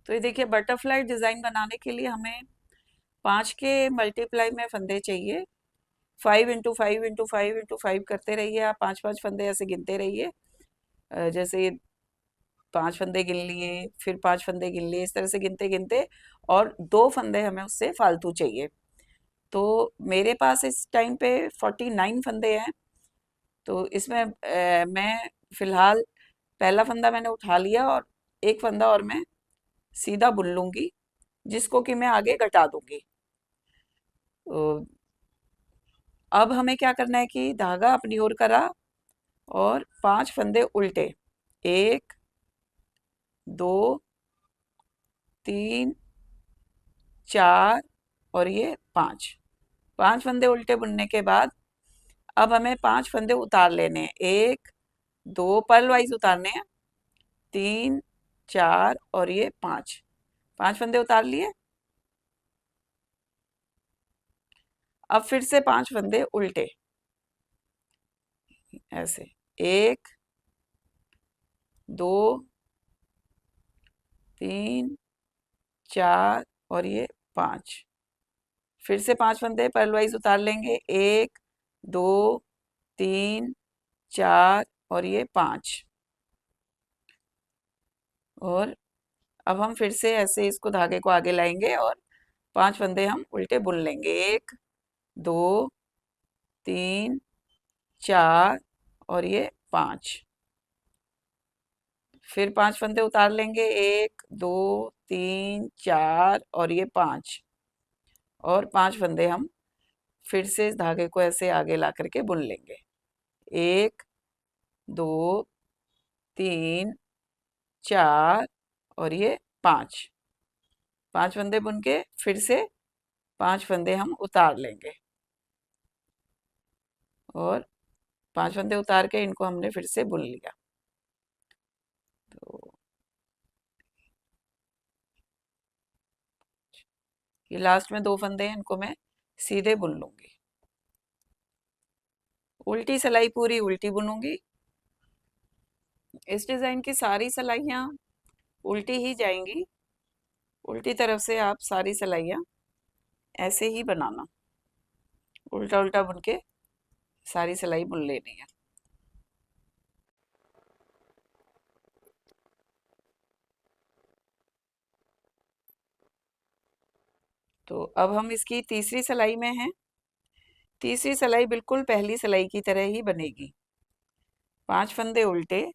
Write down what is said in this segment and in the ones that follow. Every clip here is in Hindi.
तो ये देखिए, बटरफ्लाई डिज़ाइन बनाने के लिए हमें 5 के मल्टीप्लाई में फंदे चाहिए। 5 इंटू 5 इंटू 5 इंटू 5 करते रहिए आप, 5-5 फंदे ऐसे गिनते रहिए। जैसे ये 5 फंदे गिन लिए, फिर 5 फंदे गिन लिए, इस तरह से गिनते गिनते, और 2 फंदे हमें उससे फालतू चाहिए। तो मेरे पास इस टाइम पे 49 फंदे हैं। तो इसमें मैं फिलहाल पहला फंदा मैंने उठा लिया, और एक फंदा और मैं सीधा बुन लूंगी, जिसको कि मैं आगे घटा दूंगी। तो अब हमें क्या करना है कि धागा अपनी ओर करा, और 5 फंदे उल्टे, 1 2 3 4 और ये 5 फंदे उल्टे बुनने के बाद अब हमें 5 फंदे उतार लेने हैं। 1 2 पर्ल वाइज उतारने हैं, 3 4 और ये 5 फंदे उतार लिए। अब फिर से 5 फंदे उल्टे, ऐसे 1 2 3 4 और ये 5। फिर से 5 फंदे पर्ल वाइज उतार लेंगे, 1 2 3 4 और ये 5। और अब हम फिर से ऐसे इसको धागे को आगे लाएंगे, और 5 फंदे हम उल्टे बुन लेंगे, 1 2 3 4 और ये 5। फिर 5 फंदे उतार लेंगे, 1 2 3 4 और ये 5। और 5 फंदे हम फिर से इस धागे को ऐसे आगे ला करके बुन लेंगे, 1 2 3 4 और ये 5 फंदे बुन के फिर से 5 फंदे हम उतार लेंगे, और 5 फंदे उतार के इनको हमने फिर से बुन लिया। तो ये लास्ट में 2 फंदे हैं, इनको मैं सीधे बुन लूंगी। उल्टी सिलाई पूरी उल्टी बुनूंगी। इस डिजाइन की सारी सिलाइयाँ उल्टी ही जाएंगी। उल्टी तरफ से आप सारी सिलाइयाँ ऐसे ही बनाना, उल्टा उल्टा बुन के सारी सिलाई बुन लेनी है। तो अब हम इसकी तीसरी सिलाई में हैं। तीसरी सिलाई बिल्कुल पहली सिलाई की तरह ही बनेगी, 5 फंदे उल्टे,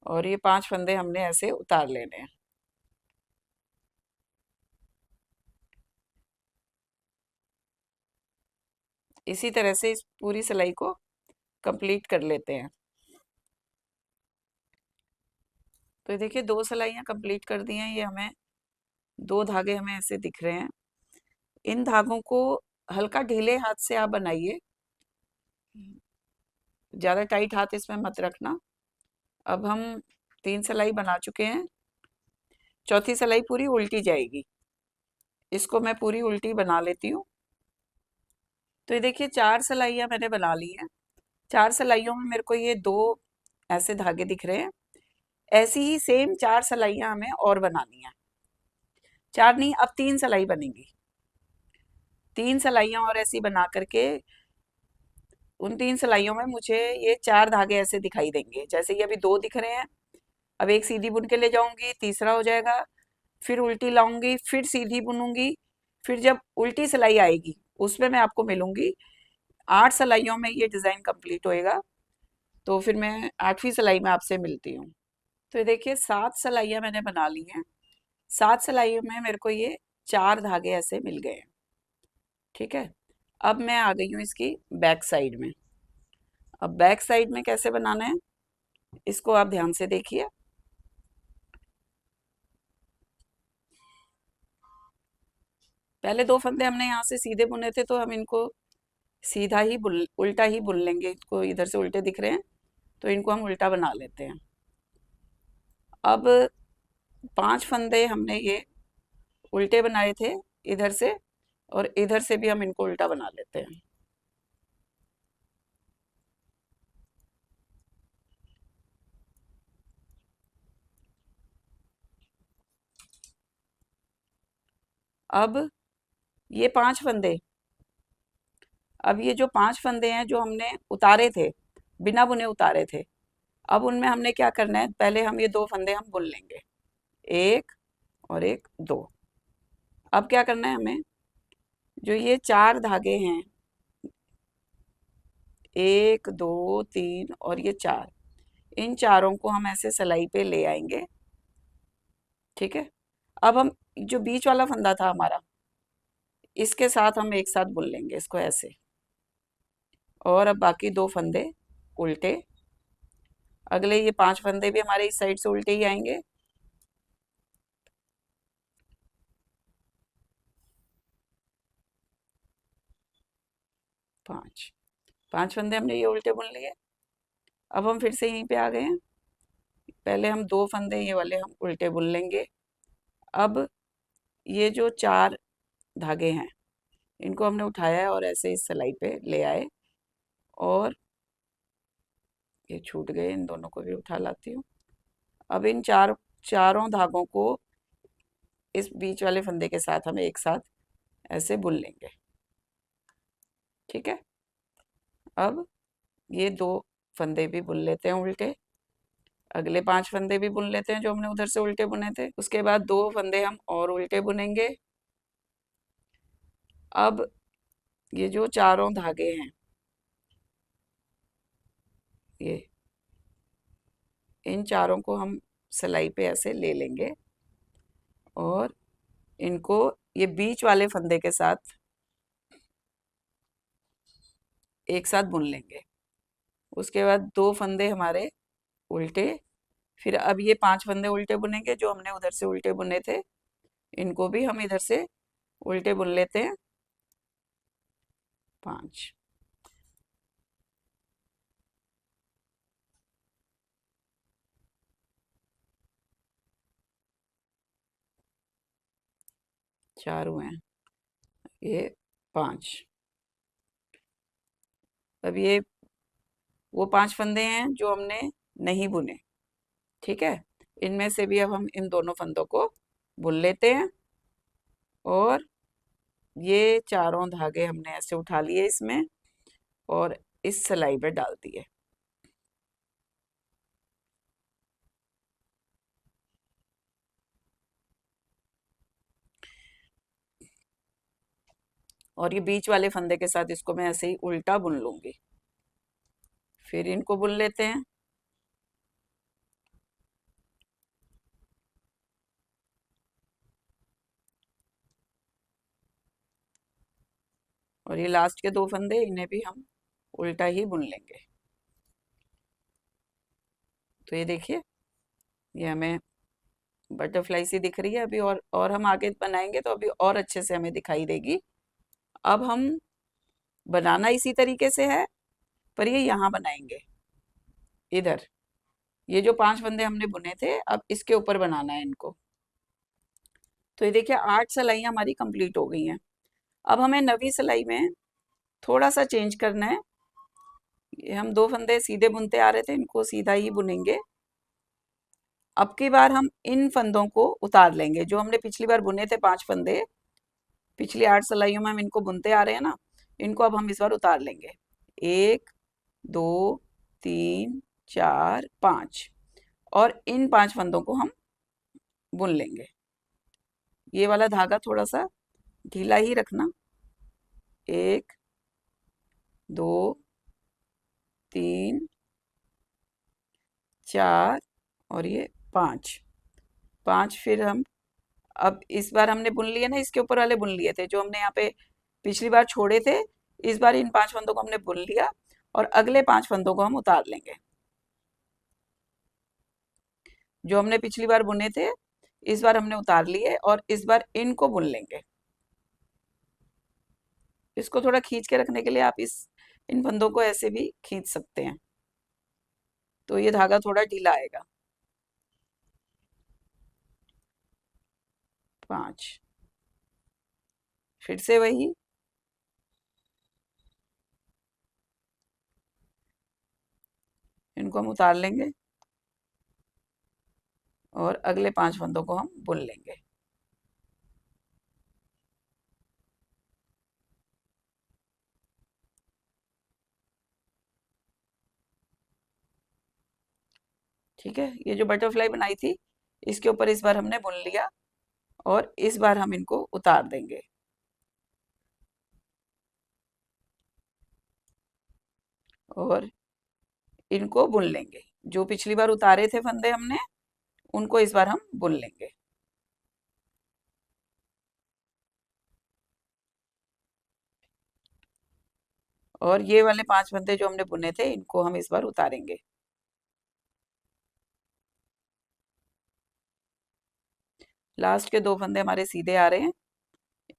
और ये 5 फंदे हमने ऐसे उतार लेने हैं। इसी तरह से इस पूरी सिलाई को कंप्लीट कर लेते हैं। तो देखिए, 2 सिलाइयाँ कंप्लीट कर दी हैं। ये हमें 2 धागे हमें ऐसे दिख रहे हैं। इन धागों को हल्का ढीले हाथ से आप बनाइए, ज़्यादा टाइट हाथ इसमें मत रखना। अब हम 3 सिलाई बना चुके हैं, चौथी सिलाई पूरी उल्टी जाएगी। इसको मैं पूरी उल्टी बना लेती हूँ। तो ये देखिए, 4 सिलाइयाँ मैंने बना ली हैं। 4 सिलाइयों में मेरे को ये 2 ऐसे धागे दिख रहे हैं। ऐसी ही सेम 4 सिलाइयाँ हमें और बनानी है। 4 नहीं, अब 3 सिलाई बनेगी। 3 सिलाइयाँ और ऐसी बना करके उन 3 सिलाइयों में मुझे ये 4 धागे ऐसे दिखाई देंगे। जैसे ये अभी 2 दिख रहे हैं, अब एक सीधी बुन के ले जाऊंगी, तीसरा हो जाएगा, फिर उल्टी लाऊंगी, फिर सीधी बुनूंगी, फिर जब उल्टी सिलाई आएगी उसमें मैं आपको मिलूंगी। 8 सिलाइयों में ये डिज़ाइन कंप्लीट होएगा। तो फिर मैं 8वीं सिलाई में आपसे मिलती हूँ। तो ये देखिए, 7 सिलाइयाँ मैंने बना ली हैं। 7 सिलाइयों में मेरे को ये 4 धागे ऐसे मिल गए हैं। ठीक है, अब मैं आ गई हूँ इसकी बैक साइड में। अब बैक साइड में कैसे बनाना है, इसको आप ध्यान से देखिए। पहले 2 फंदे हमने यहाँ से सीधे बुने थे, तो हम इनको सीधा ही बुन, उल्टा ही बुन लेंगे। इसको इधर से उल्टे दिख रहे हैं, तो इनको हम उल्टा बना लेते हैं। अब 5 फंदे हमने ये उल्टे बनाए थे इधर से, और इधर से भी हम इनको उल्टा बना लेते हैं। अब ये 5 फंदे, अब ये जो 5 फंदे हैं जो हमने उतारे थे, बिना बुने उतारे थे, अब उनमें हमने क्या करना है, पहले हम ये 2 फंदे हम बुन लेंगे, एक और एक, दो। अब क्या करना है हमें, जो ये 4 धागे हैं, 1 2 3 और ये 4, इन चारों को हम ऐसे सिलाई पे ले आएंगे। ठीक है, अब हम जो बीच वाला फंदा था हमारा, इसके साथ हम एक साथ बुन लेंगे इसको ऐसे, और अब बाकी 2 फंदे उल्टे, अगले ये 5 फंदे भी हमारे इस साइड से उल्टे ही आएंगे। पांच 5 फंदे हमने ये उल्टे बुन लिए। अब हम फिर से यहीं पे आ गए हैं, पहले हम 2 फंदे ये वाले हम उल्टे बुन लेंगे। अब ये जो 4 धागे हैं, इनको हमने उठाया है और ऐसे इस सिलाई पे ले आए, और ये छूट गए, इन दोनों को भी उठा लाती हूँ। अब इन चारों धागों को इस बीच वाले फंदे के साथ हम एक साथ ऐसे बुन लेंगे। ठीक है, अब ये 2 फंदे भी बुन लेते हैं उल्टे, अगले 5 फंदे भी बुन लेते हैं जो हमने उधर से उल्टे बुने थे, उसके बाद 2 फंदे हम और उल्टे बुनेंगे। अब ये जो चारों धागे हैं, ये इन चारों को हम सिलाई पे ऐसे ले लेंगे, और इनको ये बीच वाले फंदे के साथ एक साथ बुन लेंगे। उसके बाद 2 फंदे हमारे उल्टे, फिर अब ये 5 फंदे उल्टे बुनेंगे जो हमने उधर से उल्टे बुने थे, इनको भी हम इधर से उल्टे बुन लेते हैं, 5। चार हुए हैं, ये 5। अब ये वो 5 फंदे हैं जो हमने नहीं बुने। ठीक है, इनमें से भी अब हम इन दोनों फंदों को बुन लेते हैं, और ये चारों धागे हमने ऐसे उठा लिए इसमें, और इस सिलाई पे डाल दिए। और ये बीच वाले फंदे के साथ इसको मैं ऐसे ही उल्टा बुन लूंगी, फिर इनको बुन लेते हैं। और ये लास्ट के 2 फंदे, इन्हें भी हम उल्टा ही बुन लेंगे। तो ये देखिए, ये हमें बटरफ्लाई सी दिख रही है अभी, और हम आगे बनाएंगे तो अभी और अच्छे से हमें दिखाई देगी। अब हम बनाना इसी तरीके से है, पर ये यहाँ बनाएंगे, इधर ये जो 5 फंदे हमने बुने थे, अब इसके ऊपर बनाना है इनको। तो ये देखिए 8 सिलाइयाँ हमारी कंप्लीट हो गई हैं। अब हमें 9वीं सिलाई में थोड़ा सा चेंज करना है। ये हम 2 फंदे सीधे बुनते आ रहे थे, इनको सीधा ही बुनेंगे। अब की बार हम इन फंदों को उतार लेंगे, जो हमने पिछली बार बुने थे 5 फंदे, पिछली 8 सिलाइयों में हम इनको बुनते आ रहे हैं ना, इनको अब हम इस बार उतार लेंगे। 1 2 3 4 5, और इन 5 फंदों को हम बुन लेंगे। ये वाला धागा थोड़ा सा ढीला ही रखना। 1 2 3 4 और ये 5, 5 फिर हम, अब इस बार हमने बुन लिए ना, इसके ऊपर वाले बुन लिए थे जो हमने यहाँ पे पिछली बार छोड़े थे, इस बार इन 5 फंदों को हमने बुन लिया, और अगले 5 फंदों को हम उतार लेंगे जो हमने पिछली बार बुने थे, इस बार हमने उतार लिए, और इस बार इनको बुन लेंगे। इसको थोड़ा खींच के रखने के लिए आप इन फंदों को ऐसे भी खींच सकते हैं, तो ये धागा थोड़ा ढीला आएगा। 5, फिर से वही, इनको हम उतार लेंगे, और अगले 5 फंदों को हम बुन लेंगे। ठीक है, ये जो बटरफ्लाई बनाई थी इसके ऊपर इस बार हमने बुन लिया और इस बार हम इनको उतार देंगे। और इनको बुन लेंगे, जो पिछली बार उतारे थे फंदे हमने उनको इस बार हम बुन लेंगे। और ये वाले 5 फंदे जो हमने बुने थे इनको हम इस बार उतारेंगे। लास्ट के 2 फंदे हमारे सीधे आ रहे हैं,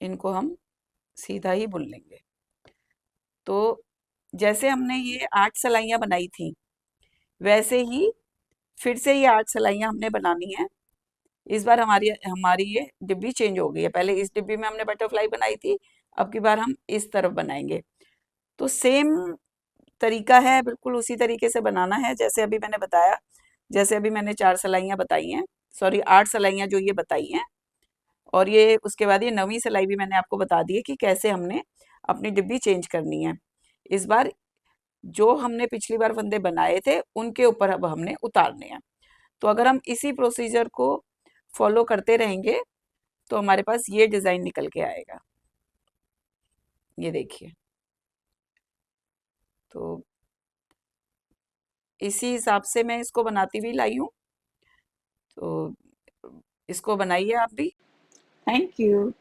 इनको हम सीधा ही बुन लेंगे। तो जैसे हमने ये 8 सलाइयाँ बनाई थी वैसे ही फिर से ये 8 सलाइयाँ हमने बनानी है। इस बार हमारी हमारी ये डिब्बी चेंज हो गई है, पहले इस डिब्बी में हमने बटरफ्लाई बनाई थी, अब की बार हम इस तरफ बनाएंगे। तो सेम तरीका है, बिल्कुल उसी तरीके से बनाना है जैसे अभी मैंने बताया। जैसे अभी मैंने 4 सलाइयाँ बताई हैं, सॉरी 8 सलाइयाँ जो ये बताई हैं, और ये उसके बाद ये 9वीं सिलाई भी मैंने आपको बता दी है कि कैसे हमने अपनी डिब्बी चेंज करनी है। इस बार जो हमने पिछली बार फंदे बनाए थे उनके ऊपर अब हमने उतारने हैं। तो अगर हम इसी प्रोसीजर को फॉलो करते रहेंगे तो हमारे पास ये डिजाइन निकल के आएगा। ये देखिए, तो इसी हिसाब से मैं इसको बनाती हुई लाई हूँ। तो इसको बनाइए आप भी। Thank you.